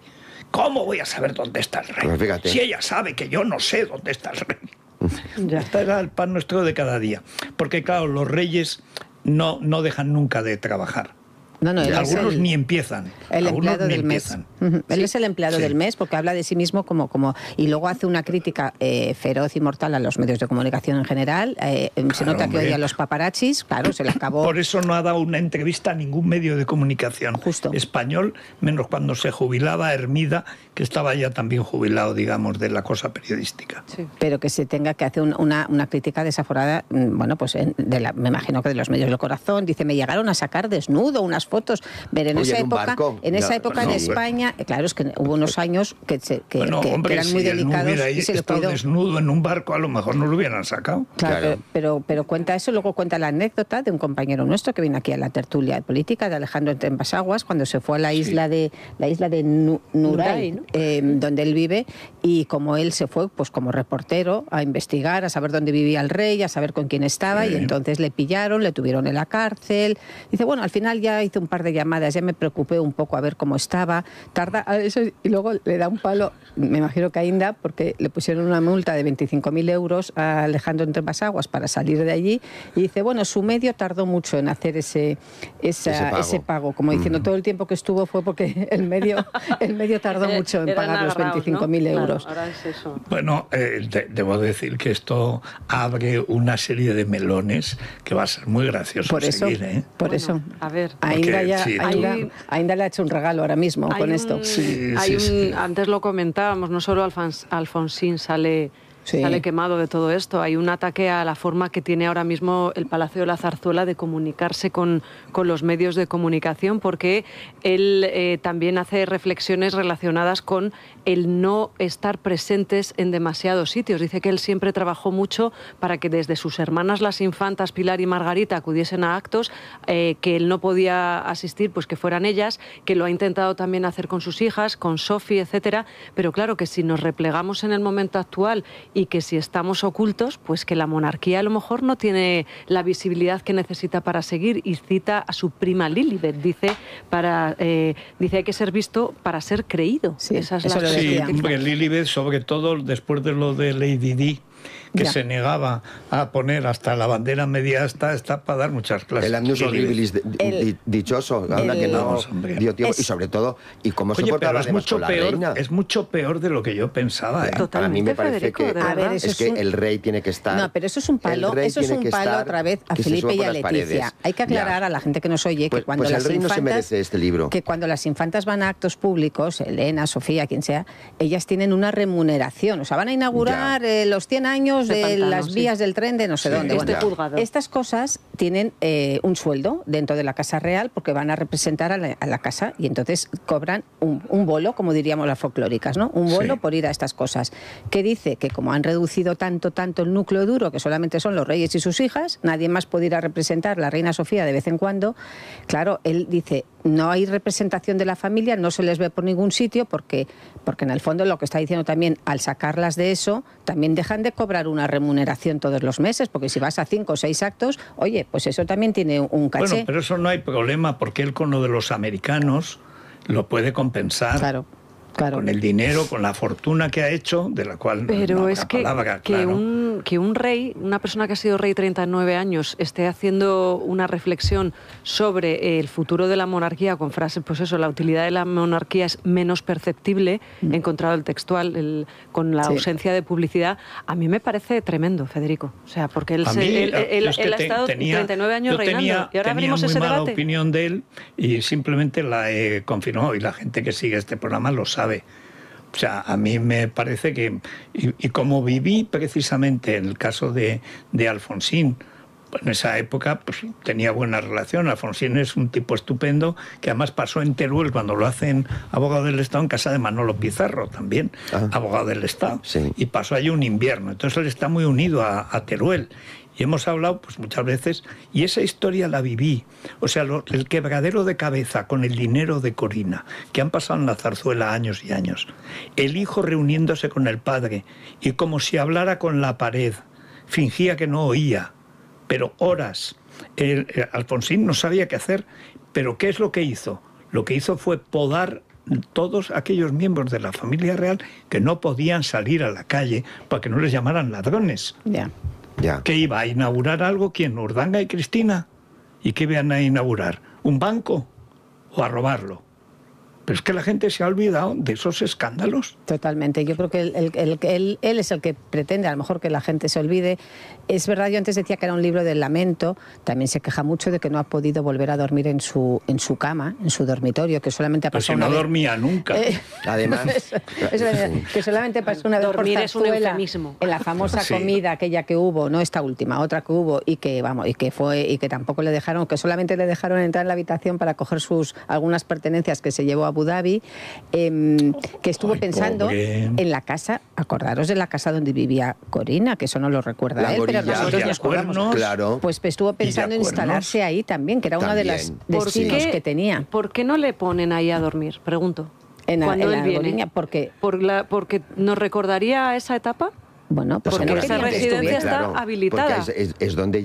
¿Cómo voy a saber dónde está el rey? Pues si ella sabe que yo no sé dónde está el rey. Este era el pan nuestro de cada día. Porque claro, los reyes no dejan nunca de trabajar. No, algunos ni empiezan. El empleado del mes. Él es el empleado del mes porque habla de sí mismo como y luego hace una crítica feroz y mortal a los medios de comunicación en general. Se nota que odia a los paparazzis, claro, se le acabó. Por eso no ha dado una entrevista a ningún medio de comunicación español, menos cuando se jubilaba Hermida, que estaba ya también jubilado, digamos, de la cosa periodística. Sí. Pero que se tenga que hacer una crítica desaforada, bueno, pues me imagino que de los medios del corazón. Dice, me llegaron a sacar desnudo unas fotos. Ver, en esa época en España, claro, es que hubo unos años que eran muy delicados y se le quedó desnudo en un barco, a lo mejor no lo hubieran sacado. Claro. Pero cuenta eso, luego cuenta la anécdota de un compañero nuestro que vino aquí a la tertulia de política, de Alejandro Entrembasaguas, cuando se fue a la isla de Nuray, ¿no? Donde él vive, y como él se fue pues como reportero a investigar, a saber dónde vivía el rey, a saber con quién estaba, y entonces le pillaron, le tuvieron en la cárcel. Dice, bueno, al final ya hice un par de llamadas, ya me preocupé un poco a ver cómo estaba, tarda eso, y luego le da un palo, me imagino que a Inda, porque le pusieron una multa de 25.000 euros a Alejandro Entrembasaguas para salir de allí, y dice, bueno, su medio tardó mucho en hacer ese pago, como diciendo, todo el tiempo que estuvo fue porque el medio tardó mucho en pagar los 25.000 euros. Claro, ahora es eso. Bueno, debo decir que esto abre una serie de melones que va a ser muy gracioso por eso, seguir, ¿eh? Por eso. A ver. A Inda le ha hecho un regalo ahora mismo con esto. Antes lo comentábamos, no solo Alfonsín sale quemado de todo esto. Hay un ataque a la forma que tiene ahora mismo el Palacio de la Zarzuela de comunicarse con los medios de comunicación, porque él también hace reflexiones relacionadas con el no estar presentes en demasiados sitios. Dice que él siempre trabajó mucho para que desde sus hermanas las infantas Pilar y Margarita acudiesen a actos, que él no podía asistir, pues que fueran ellas, que lo ha intentado también hacer con sus hijas, con Sofi, etcétera. Pero claro que si nos replegamos en el momento actual y que si estamos ocultos, pues que la monarquía a lo mejor no tiene la visibilidad que necesita para seguir, y cita a su prima Lilibet, dice hay que ser visto para ser creído. Sí, esa es porque Lilibet, sobre todo después de lo de Lady Di, que se negaba a poner hasta la bandera media está para dar muchas clases. El annus horribilis dichoso, anda que no dio tiempo, y sobre todo, y cómo se portaba además con la reina. Es mucho peor de lo que yo pensaba. A mí me parece que el rey tiene que estar. No, pero eso es un palo, otra vez a Felipe y a Leticia. Hay que aclarar a la gente que nos oye que cuando las el rey no se merece este libro. Que cuando las infantas van a actos públicos, Elena, Sofía, quien sea, ellas tienen una remuneración. O sea, van a inaugurar los 100 años de las vías del tren de no sé dónde. Bueno, estas cosas tienen un sueldo dentro de la Casa Real porque van a representar a la casa, y entonces cobran un bolo, como diríamos las folclóricas, ¿no? Un bolo por ir a estas cosas. Que dice que como han reducido tanto el núcleo duro, que solamente son los reyes y sus hijas, nadie más puede ir a representar, la reina Sofía de vez en cuando. Claro, él dice, no hay representación de la familia, no se les ve por ningún sitio, porque en el fondo lo que está diciendo también, al sacarlas de eso, también dejan de cobrar una remuneración todos los meses, porque si vas a 5 o 6 actos, oye, pues eso también tiene un caché. Bueno, pero eso no hay problema, porque él con lo de los americanos lo puede compensar. Claro. Con el dinero, con la fortuna que ha hecho, de la cual pero no es que claro. que un rey, una persona que ha sido rey 39 años, esté haciendo una reflexión sobre el futuro de la monarquía con frases, pues eso, la utilidad de la monarquía es menos perceptible, he encontrado el textual, con la ausencia de publicidad, a mí me parece tremendo, Federico. O sea, porque él ha estado 39 años reinando, y ahora abrimos ese debate. Tenía muy mala opinión de él, y simplemente la he confirmado, y la gente que sigue este programa lo sabe. O sea, a mí me parece que... Y como viví precisamente en el caso de Alfonsín, en esa época pues, tenía buena relación. Alfonsín es un tipo estupendo que además pasó en Teruel cuando lo hacen abogado del Estado en casa de Manolo Pizarro también, abogado del Estado. Sí. Y pasó allí un invierno. Entonces él está muy unido a Teruel. Y hemos hablado pues muchas veces, y esa historia la viví. O sea, el quebradero de cabeza con el dinero de Corina, que han pasado en la zarzuela años y años. El hijo reuniéndose con el padre, y como si hablara con la pared, fingía que no oía, pero horas. Alfonsín no sabía qué hacer, pero ¿qué es lo que hizo? Lo que hizo fue podar todos aquellos miembros de la familia real que no podían salir a la calle para que no les llamaran ladrones. Ya. Ya. ¿Qué iba a inaugurar algo? ¿Quién? ¿Urdanga y Cristina? ¿Y qué iban a inaugurar? ¿Un banco? ¿O a robarlo? Pero es que la gente se ha olvidado de esos escándalos. Totalmente. Yo creo que él es el que pretende, a lo mejor, que la gente se olvide. Es verdad, yo antes decía que era un libro del lamento. También se queja mucho de que no ha podido volver a dormir en su cama, en su dormitorio, que solamente ha pasado una vez. Pues no dormía nunca. Además... que solamente pasó una vez por dormir es un zarzuela, eufemismo. en la famosa comida aquella que hubo, no esta última, otra que hubo, y que tampoco le dejaron, que solamente le dejaron entrar en la habitación para coger algunas pertenencias que se llevó a Abu Dhabi, que estuvo pensando en la casa, acordaros de la casa donde vivía Corina, que eso no lo recuerda él, pero nosotros nos acordamos. Claro. Pues estuvo pensando en instalarse ahí también, que era uno de los destinos que tenía. ¿Por qué no le ponen ahí a dormir? Pregunto. Cuando él viene. Porque nos recordaría esa etapa. Bueno, pues porque esa residencia está habilitada. Porque es donde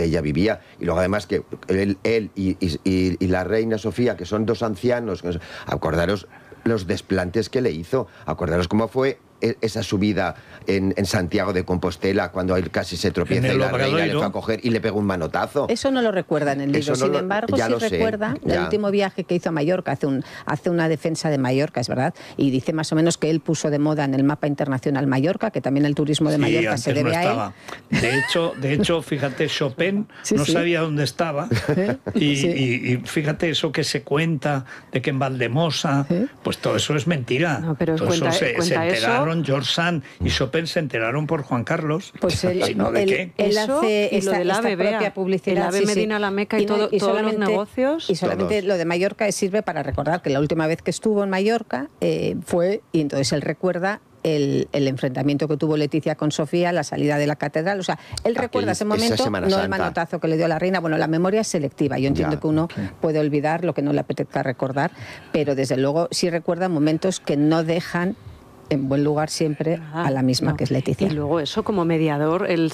ella vivía. Y luego además que él y la reina Sofía, que son dos ancianos, acordaros los desplantes que le hizo, acordaros cómo fue esa subida en Santiago de Compostela, cuando él casi se tropieza y la reina le fue a coger y le pegó un manotazo. Eso no lo recuerda en el libro, sin embargo sí recuerda el último viaje que hizo a Mallorca, hace una defensa de Mallorca, es verdad, y dice más o menos que él puso de moda en el mapa internacional Mallorca, que también el turismo de Mallorca se debe a él. De hecho, fíjate, Chopin no sabía dónde estaba, y fíjate eso que se cuenta de que en Valdemosa, pues todo eso es mentira. No, pero todo cuenta, eso se enteraron, eso. George Sand y Chopin se enteraron por Juan Carlos. Pues él hace esta propia publicidad. El AVE Medina la Meca y todos los negocios. Y solamente lo de Mallorca sirve para recordar que la última vez que estuvo en Mallorca fue, y entonces él recuerda el enfrentamiento que tuvo Leticia con Sofía, la salida de la catedral. O sea, él recuerda ese momento, no el manotazo que le dio a la reina. Bueno, la memoria es selectiva. Yo entiendo que uno puede olvidar lo que no le apetezca recordar, pero desde luego sí recuerda momentos que no dejan en buen lugar siempre a la misma, que es Leticia. Y luego eso, como mediador, él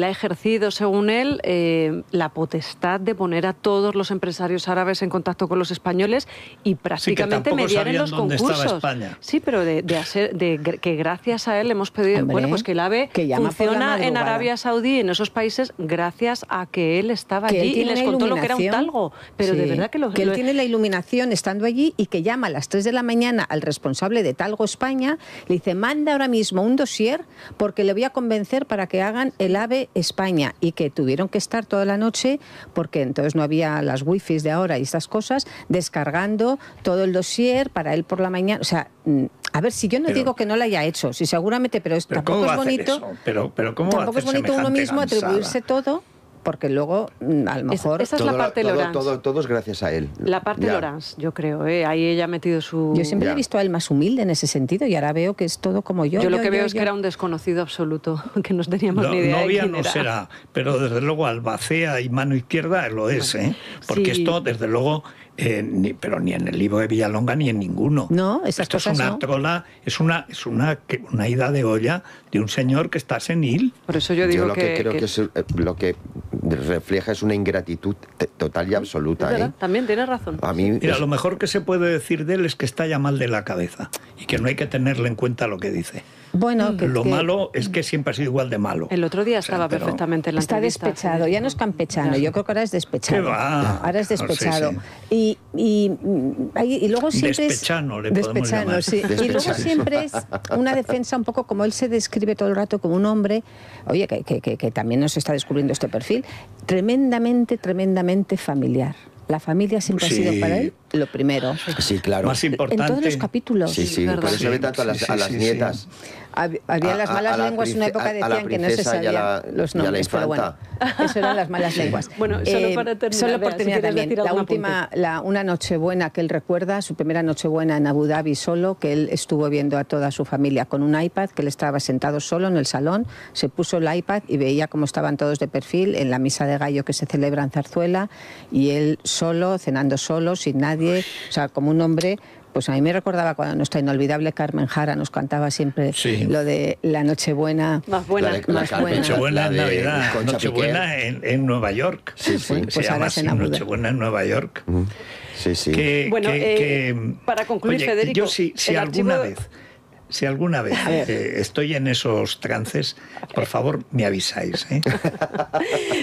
ha ejercido, según él, la potestad de poner a todos los empresarios árabes en contacto con los españoles y prácticamente mediar en los concursos. Sí, pero que gracias a él hemos pedido, pues que el AVE funciona en Arabia Saudí y en esos países gracias a que él estaba allí y les contó lo que era un talgo. Pero de verdad que él tiene la iluminación estando allí y que llama a las 3 de la mañana al responsable de Talgo España, le dice, manda ahora mismo un dossier porque le voy a convencer para que hagan el AVE España, y que tuvieron que estar toda la noche, porque entonces no había las wifis de ahora y estas cosas, descargando todo el dossier para él por la mañana. O sea, a ver, si yo no digo que no lo haya hecho, si seguramente, pero tampoco es bonito. Pero ¿cómo tampoco es bonito uno mismo atribuirse todo, porque luego a lo mejor... Esa es la parte Laurence. Todo es gracias a él. La parte Laurence, yo creo. Ahí ella ha metido su... Yo siempre he visto a él más humilde en ese sentido y ahora veo que es todo como yo. Yo lo que veo es que era un desconocido absoluto, que no teníamos ni idea novia de quién no era. Será, pero desde luego albacea y mano izquierda lo es, porque esto desde luego... pero ni en el libro de Villalonga ni en ninguno. No, esas Esto cosas es una trola, es una ida de olla de un señor que está senil. Por eso yo digo lo que creo que es lo que refleja es una ingratitud total y absoluta. ¿Verdad? También tienes razón. A mí lo mejor que se puede decir de él es que está ya mal de la cabeza y que no hay que tenerle en cuenta lo que dice. Bueno, lo malo es que siempre ha sido igual de malo. El otro día estaba perfectamente en la entrevista. Está despechado, ya no es campechano, yo creo que ahora es despechado. ¿Qué va? Ahora es despechado. Sí. Y luego siempre despechano, le podemos llamar. Sí. Y luego siempre es una defensa un poco como él se describe todo el rato como un hombre, oye, que también nos está descubriendo este perfil, tremendamente familiar. La familia siempre ha sido para él lo primero. Sí, claro. Más importante. En todos los capítulos. Sí, por eso ve tanto a las nietas. Había las malas lenguas, en una época decían que no se sabían los nombres, pero bueno, eso eran las malas lenguas. Bueno, solo para terminar, solo por terminar también, la última, una Nochebuena que él recuerda, su primera Nochebuena en Abu Dhabi solo, que él estuvo viendo a toda su familia con un iPad, que él estaba sentado solo en el salón, se puso el iPad y veía cómo estaban todos de perfil en la misa de gallo que se celebra en Zarzuela, y él solo, cenando solo, sin nadie, o sea, como un hombre. Pues a mí me recordaba cuando nuestra inolvidable Carmen Jara nos cantaba siempre lo de la Nochebuena más buena. Nochebuena en Navidad, Nochebuena en Nueva York. Sí. Pues ahora es en Abu Dhabi. Nochebuena en Nueva York. Sí. Bueno, para concluir, oye, Federico, yo si alguna vez estoy en esos trances, por favor, me avisáis.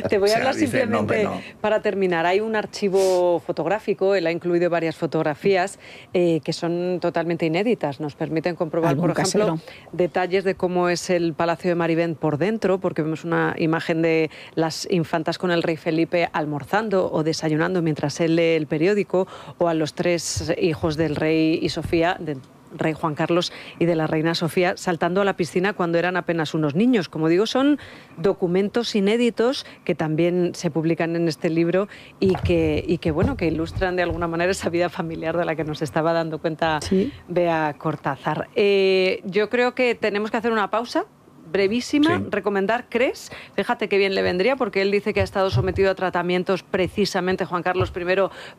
Te voy a hablar simplemente para terminar. Hay un archivo fotográfico, él ha incluido varias fotografías que son totalmente inéditas. Nos permiten comprobar, por ejemplo, detalles de cómo es el Palacio de Marivent por dentro, porque vemos una imagen de las infantas con el rey Felipe almorzando o desayunando mientras él lee el periódico, o a los 3 hijos del rey y Sofía, del rey Juan Carlos y de la reina Sofía, saltando a la piscina cuando eran apenas unos niños. Como digo, son documentos inéditos que también se publican en este libro y que bueno, que ilustran de alguna manera esa vida familiar de la que nos estaba dando cuenta Bea Cortázar. Yo creo que tenemos que hacer una pausa brevísima, recomendar CRES. Fíjate qué bien le vendría, porque él dice que ha estado sometido a tratamientos precisamente Juan Carlos I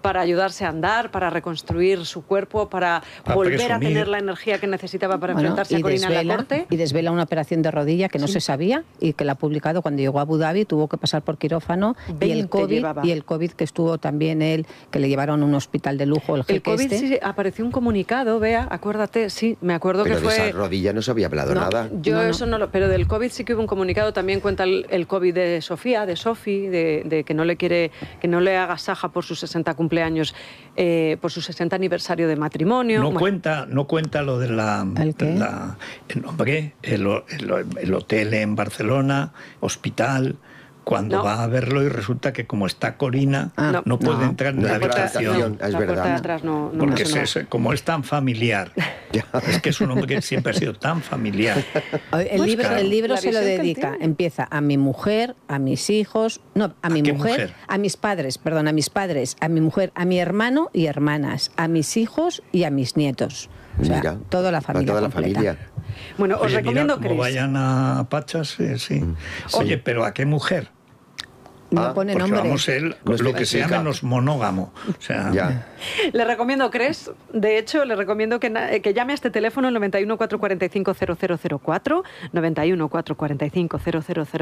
para ayudarse a andar, para reconstruir su cuerpo, para volver a tener la energía que necesitaba para enfrentarse a Corina en la corte. Y desvela una operación de rodilla que no se sabía y que la ha publicado cuando llegó a Abu Dhabi, tuvo que pasar por quirófano, y el COVID que estuvo también él, que le llevaron a un hospital de lujo, el COVID sí apareció un comunicado, Bea, acuérdate, sí, me acuerdo que fue... Pero de esa rodilla no se había hablado nada. Yo eso no lo... Pero del COVID sí que hubo un comunicado, también cuenta el COVID de Sofía, de Sofi, de que no le quiere, que no le haga saja por sus 60 cumpleaños, por su 60 aniversario de matrimonio. No cuenta lo de el hotel en Barcelona, hospital. Cuando va a verlo y resulta que como está Corina, no puede entrar en la habitación. Es verdad. Porque como es tan familiar, es que es un hombre que siempre ha sido tan familiar. El libro se lo dedica, empieza a mi mujer, a mis hijos, a mi mujer, a mis padres, a mi mujer, a mi hermano y hermanas, a mis hijos y a mis nietos. O sea, toda la familia. Bueno, os recomiendo que vayan a Pachas, sí. Oye, pero ¿a qué mujer? No pone nombre. Vamos, lo que se llama los monógamo. O sea, Le recomiendo CRES. De hecho, le recomiendo que llame a este teléfono, el 91 445 0004, 91 445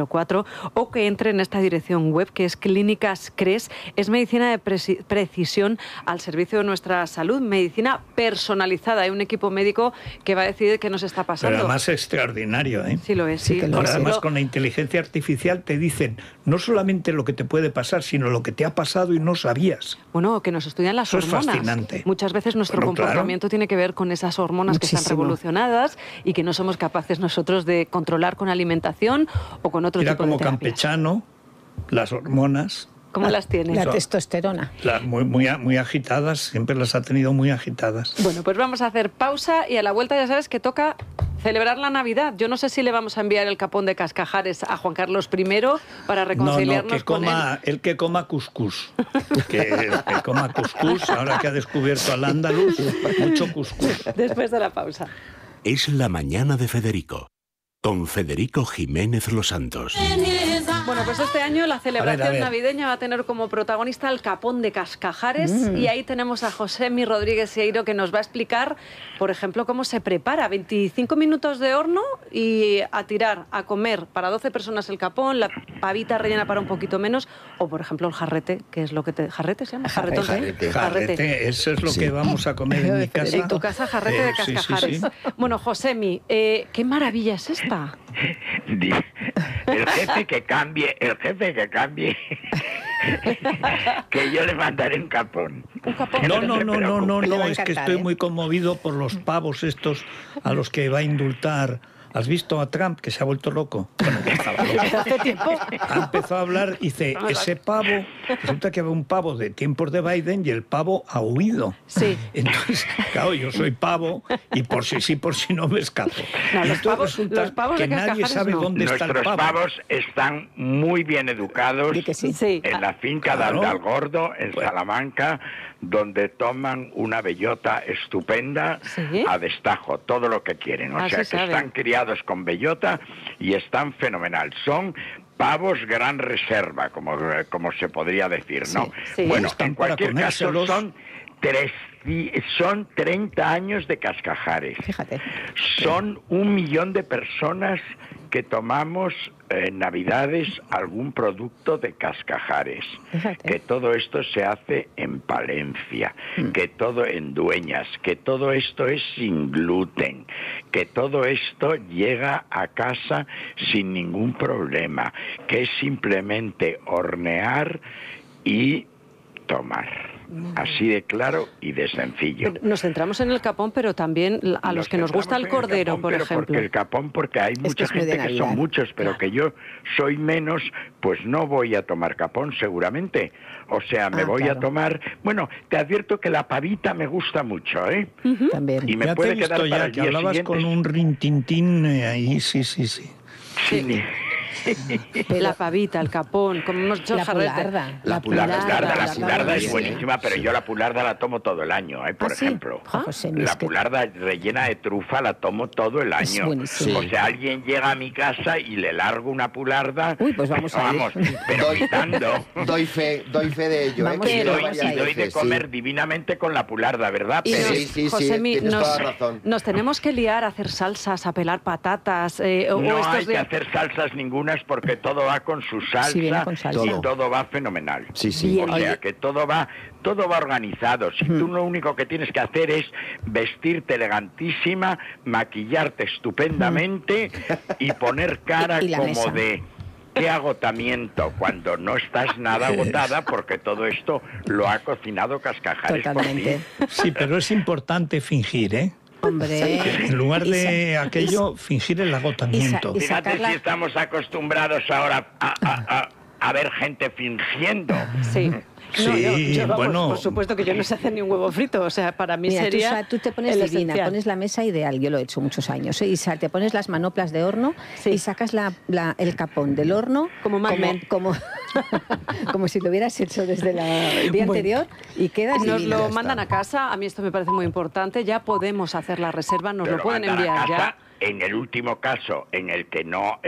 0004, o que entre en esta dirección web que es Clínicas CRES. Es medicina de precisión al servicio de nuestra salud, medicina personalizada. Hay un equipo médico que va a decidir qué nos está pasando. Pero además es extraordinario, ¿eh? Sí lo es, sí. Ahora, además, con la inteligencia artificial te dicen no solamente lo que te puede pasar, sino lo que te ha pasado y no sabías. Bueno, que nos estudian las hormonas. Es fascinante. Muchas veces nuestro comportamiento tiene que ver con esas hormonas que están revolucionadas y que no somos capaces nosotros de controlar con alimentación o con otro tipo de terapias. Como campechano, las hormonas... ¿Cómo las tiene? La testosterona. Muy agitadas, siempre las ha tenido muy agitadas. Bueno, pues vamos a hacer pausa y a la vuelta ya sabes que toca celebrar la Navidad. Yo no sé si le vamos a enviar el capón de Cascajares a Juan Carlos I para reconciliarnos con él. El que coma cuscús. Que coma cuscús, ahora que ha descubierto al andaluz, mucho cuscús. Después de la pausa. Es la mañana de Federico, con Federico Jiménez Los Santos. Bueno, pues este año la celebración navideña va a tener como protagonista el capón de Cascajares y ahí tenemos a Josemi Rodríguez Sieiro que nos va a explicar, por ejemplo, cómo se prepara. 25 minutos de horno y a tirar, a comer para 12 personas el capón, la pavita rellena para un poquito menos, o por ejemplo el jarrete, que es lo que te... ¿Jarrete se llama? Jarrete, eso es lo que vamos a comer en mi casa. En tu casa, jarrete de Cascajares. Sí. Bueno, Josemi, ¿qué maravilla es esta? El jefe que cambie, que yo le mandaré un capón. No, es que estoy muy conmovido por los pavos estos a los que va a indultar ¿Has visto a Trump que se ha vuelto loco? Bueno, Hace tiempo. ha empezado a hablar y dice, ese pavo, resulta que había un pavo de tiempos de Biden y el pavo ha huido. Sí. Entonces, claro, yo soy pavo y por si sí, por si no me escapo. No, Y los entonces pavos- los pavos que de nadie Cascajares sabe no. dónde está el Nuestros pavo. pavos están muy bien educados Di que sí. Sí. en la finca Claro. de Aldalgordo, en Bueno. Salamanca, donde toman una bellota estupenda Sí. a destajo, todo lo que quieren. O Ah, sea sí que saben. están criados con bellota y están fenomenal. Son pavos gran reserva, como se podría decir, ¿no? sí. Bueno, Están en para cualquier caso comérselos. son 30 años de Cascajares. Fíjate. Son 1 millón de personas que tomamos en Navidades algún producto de Cascajares. Fíjate. Que todo esto se hace en Palencia, que todo en Dueñas, que todo esto es sin gluten, que todo esto llega a casa sin ningún problema, que es simplemente hornear y tomar. Así de claro y de sencillo. Nos centramos en el capón, pero también a los que nos gusta el centramos en cordero, capón, por pero ejemplo. porque hay mucha es muy de gente que Navidad. son muchos, pero que yo soy menos, pues no voy a tomar capón seguramente. O sea, me voy claro. a tomar... Bueno, te advierto que la pavita me gusta mucho, ¿eh? También. Y me Ya te he puede visto quedar para ya el que día hablabas siguiente. con un rintintín ahí, sí. Sí. La pavita, el capón, como hemos dicho, La jarrete. pularda. La La pularda es buenísima, pero yo la pularda la tomo todo el año, por ¿Ah, sí? ejemplo. José, es La que- pularda rellena de trufa la tomo todo el Es año. buenísimo. O sea, alguien llega a mi casa y le largo una pularda. Uy, pues vamos a ir. pero quitando. Doy fe de ello, Vamos que a ir, he ido vamos varias a ir. Y doy de veces, comer sí. divinamente con la pularda, ¿verdad? Y Pero- Sí, Josemi, tienes toda la razón. nos tenemos que liar a hacer salsas, a pelar patatas. O No estos hay que días- hacer salsas ningunas porque todo va con su Sí, viene salsa con salsa. y todo va fenomenal. Sí, sí. Bien. O sea, que todo va organizado. Si tú lo único que tienes que hacer es vestirte elegantísima, maquillarte estupendamente y poner cara Y la como mesa. de qué agotamiento cuando no estás nada agotada porque todo esto lo ha cocinado Cascajares por Totalmente. ti. Sí, pero es importante fingir, ¿eh? Hombre. En lugar de Y sa- aquello, fingir el agotamiento. y Fíjate sacarla- si estamos acostumbrados ahora a ver gente fingiendo. Sí. No, Sí, vamos, bueno. por supuesto que yo no sé hacer ni un huevo frito. O sea, para mí Mira, sería. tú te pones el divina, esencial. pones la mesa ideal, yo lo he hecho muchos años, ¿eh? Y te pones las manoplas de horno Sí. y sacas el capón del horno Como Mad Men. como si lo hubieras hecho desde el día anterior y quedas Nos divina. lo está. mandan a casa, a mí esto me parece muy importante, ya podemos hacer la reserva, nos Te lo pueden mandan a enviar ya. casa. En el último caso, en el que no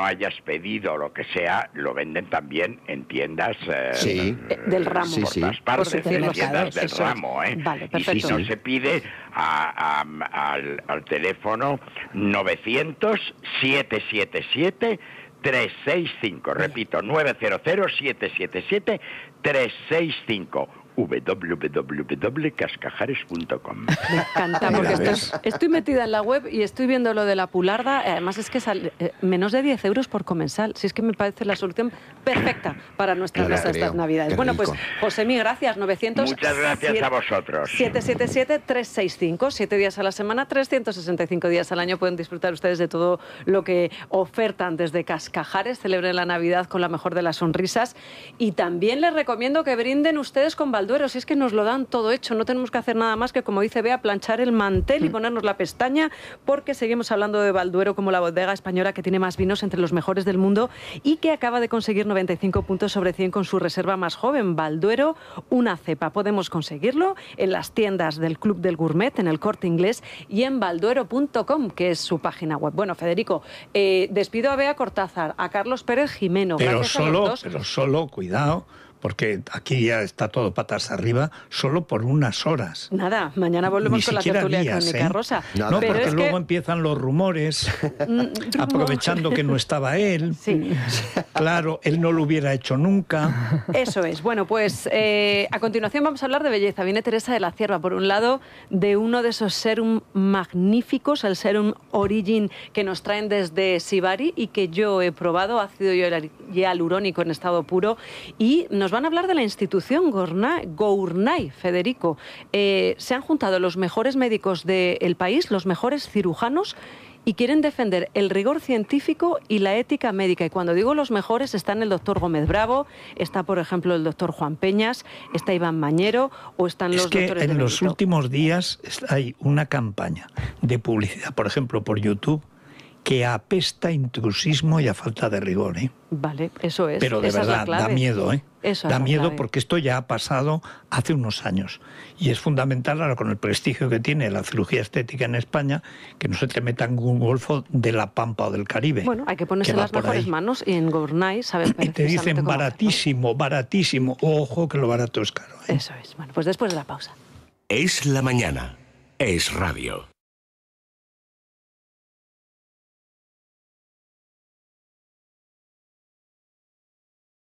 hayas pedido lo que sea, lo venden también en tiendas Sí. Del ramo. Sí, por sí. todas partes, Por en supermercados, tiendas del eso es. ramo, ¿eh? Vale, Y perfecto. si no se pide al teléfono 900-777-365. Repito, 900-777-365. www.cascajares.com. Me encanta, porque estoy metida en la web y estoy viendo lo de la pularda. Además, es que sale menos de 10 euros por comensal. Si es que me parece la solución perfecta para nuestras Qué mesas rico, estas Navidades. qué Bueno, pues, rico. Josemi, gracias. 900. Muchas gracias a vosotros. 777-365, 7 días a la semana, 365 días al año. Pueden disfrutar ustedes de todo lo que ofertan desde Cascajares. Celebren la Navidad con la mejor de las sonrisas. Y también les recomiendo que brinden ustedes con Balduero. Si es que nos lo dan todo hecho, no tenemos que hacer nada más que, como dice Bea, planchar el mantel y ponernos la pestaña, porque seguimos hablando de Balduero como la bodega española que tiene más vinos entre los mejores del mundo y que acaba de conseguir 95 puntos sobre 100 con su reserva más joven, Balduero, una cepa. Podemos conseguirlo en las tiendas del Club del Gourmet, en el Corte Inglés y en balduero.com, que es su página web. Bueno, Federico, despido a Bea Cortázar, a Carlos Pérez Jimeno. Pero Gracias a los dos. solo, cuidado, porque aquí ya está todo patas arriba, solo por unas horas. Nada, mañana volvemos Ni con la siquiera tertulia días, crónica ¿eh? rosa. Nada. No, Pero porque es luego que... empiezan los rumores, aprovechando que no estaba él. Sí. Claro, él no lo hubiera hecho nunca. Eso es. Bueno, pues a continuación vamos a hablar de belleza. Viene Teresa de la Cierva, por un lado, de uno de esos serum magníficos, el Serum Origin, que nos traen desde Sibari y que yo he probado, ácido hialurónico en estado puro, y nos van a hablar de la institución Gournay, Federico. Se han juntado los mejores médicos del país, los mejores cirujanos, y quieren defender el rigor científico y la ética médica. Y cuando digo los mejores, están el doctor Gómez Bravo, está, por ejemplo, el doctor Juan Peñas, está Iván Mañero o están los doctores de Es que en los Benito. últimos días hay una campaña de publicidad, por ejemplo, por YouTube, que apesta a intrusismo y a falta de rigor, ¿eh? Vale, eso es. Pero de esa verdad, es la clave. da miedo, ¿eh? Eso es da la miedo clave. porque esto ya ha pasado hace unos años. Y es fundamental ahora con el prestigio que tiene la cirugía estética en España, que no se te meta en un golfo de la Pampa o del Caribe. Bueno, hay que ponerse las mejores manos y en Gournay sabes perfectamente. Y te dicen cómo baratísimo, baratísimo. Ojo que lo barato es caro, ¿eh? Eso es. Bueno, pues después de la pausa. Es la mañana. Es radio.